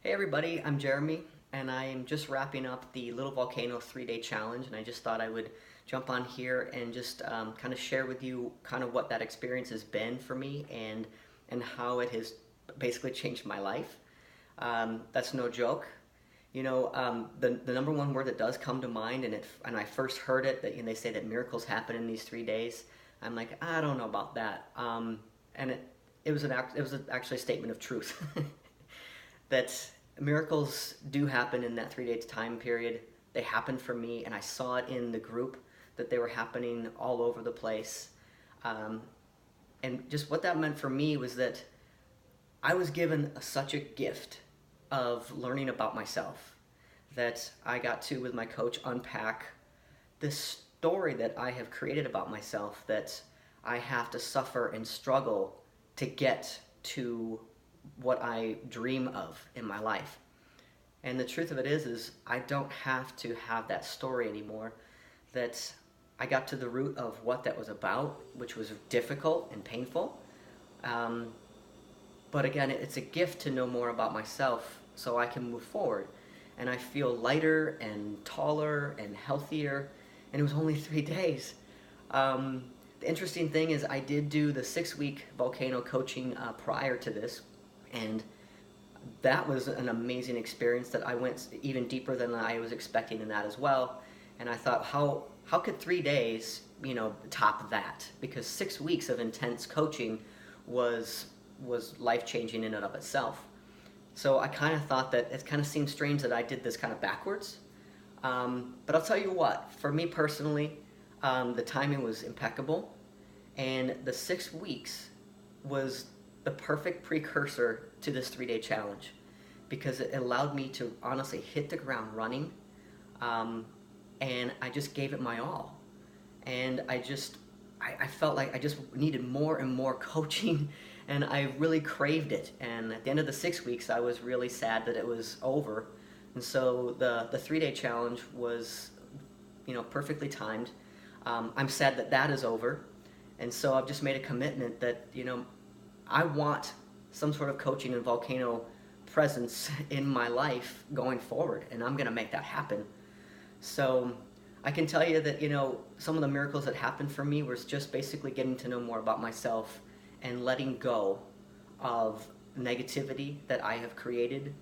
Hey everybody, I'm Jeremy, and I am just wrapping up the Little Volcano 3-day challenge, and I just thought I would jump on here and just kind of share with you kind of what that experience has been for me and how it has basically changed my life. That's no joke. The number one word that does come to mind, and I first heard it, that they say that miracles happen in these 3 days. I'm like, I don't know about that. And it was actually a statement of truth. That miracles do happen in that 3 day time period. They happened for me, and I saw it in the group that they were happening all over the place. And just what that meant for me was that I was given such a gift of learning about myself that I got to, with my coach, unpack this story that I have created about myself, that I have to suffer and struggle to get to what I dream of in my life. And the truth of it is I don't have to have that story anymore. That I got to the root of what that was about, which was difficult and painful. But again, it's a gift to know more about myself so I can move forward. And I feel lighter and taller and healthier. And it was only 3 days. The interesting thing is I did do the 6-week volcano coaching prior to this. And that was an amazing experience that I went even deeper than I was expecting in that as well. And I thought, how could 3 days, top that? Because 6 weeks of intense coaching was life-changing in and of itself. So I kind of thought that it kind of seemed strange that I did this kind of backwards. But I'll tell you what, for me personally, the timing was impeccable. And the 6 weeks was the perfect precursor to this 3-day challenge, because it allowed me to honestly hit the ground running, and I just gave it my all. And I felt like I just needed more and more coaching, and I really craved it. And at the end of the 6 weeks, I was really sad that it was over. And so the 3-day challenge was, perfectly timed. I'm sad that that is over. And so I've just made a commitment that, I want some sort of coaching and volcano presence in my life going forward, and I'm going to make that happen. So I can tell you that, some of the miracles that happened for me was just basically getting to know more about myself and letting go of negativity that I have created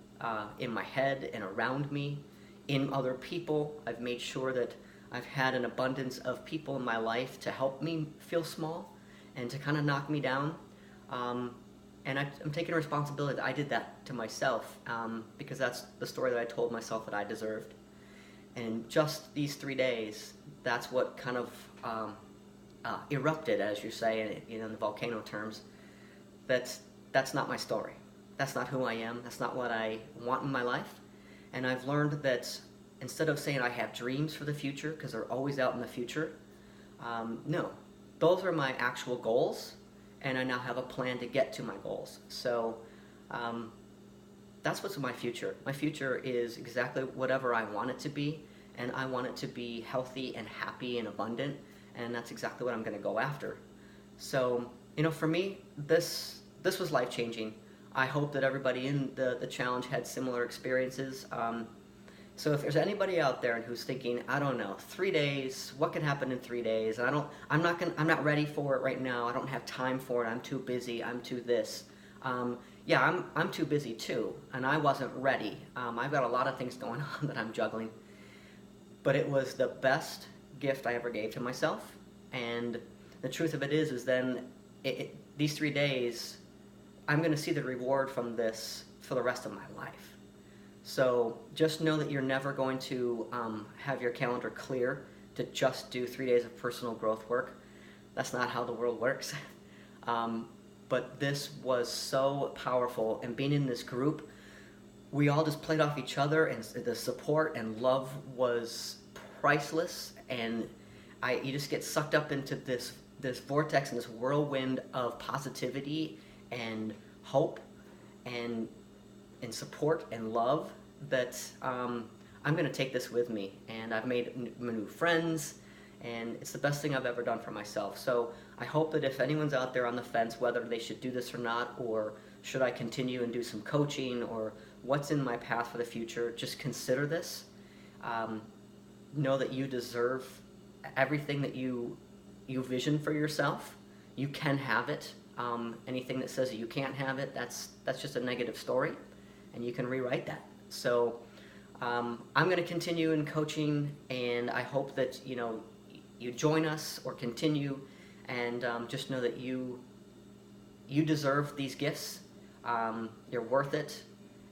in my head and around me, in other people. I've made sure that I've had an abundance of people in my life to help me feel small and to kind of knock me down. And I'm taking responsibility that I did that to myself, because that's the story that I told myself that I deserved. And just these 3 days, that's what kind of erupted, as you say, in the volcano terms. That's not my story. That's not who I am. That's not what I want in my life. And I've learned that instead of saying I have dreams for the future, because they're always out in the future, no, those are my actual goals. And I now have a plan to get to my goals. So that's what's in my future. My future is exactly whatever I want it to be, and I want it to be healthy and happy and abundant, and that's exactly what I'm going to go after. So, for me, this was life-changing. I hope that everybody in the challenge had similar experiences. So if there's anybody out there who's thinking, I don't know, 3 days, what could happen in 3 days? I'm not ready for it right now. I don't have time for it. I'm too busy. I'm too this. Yeah, I'm too busy too, and I wasn't ready. I've got a lot of things going on that I'm juggling. But it was the best gift I ever gave to myself. And the truth of it is then these 3 days, I'm going to see the reward from this for the rest of my life. So just know that you're never going to have your calendar clear to just do 3 days of personal growth work. That's not how the world works. But this was so powerful, and being in this group, we all just played off each other, and the support and love was priceless. And you just get sucked up into this vortex and this whirlwind of positivity and hope and support and love that I'm going to take this with me. And I've made new friends, and it's the best thing I've ever done for myself. So I hope that if anyone's out there on the fence whether they should do this or not, or should I continue and do some coaching, or what's in my path for the future, just consider this. Um, know that you deserve everything that you vision for yourself. You can have it. Anything that says that you can't have it, that's just a negative story, and you can rewrite that. So I'm going to continue in coaching, and I hope that you join us or continue, and just know that you deserve these gifts. You're worth it,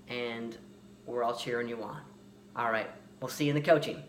and we're all cheering you on. All right, we'll see you in the coaching.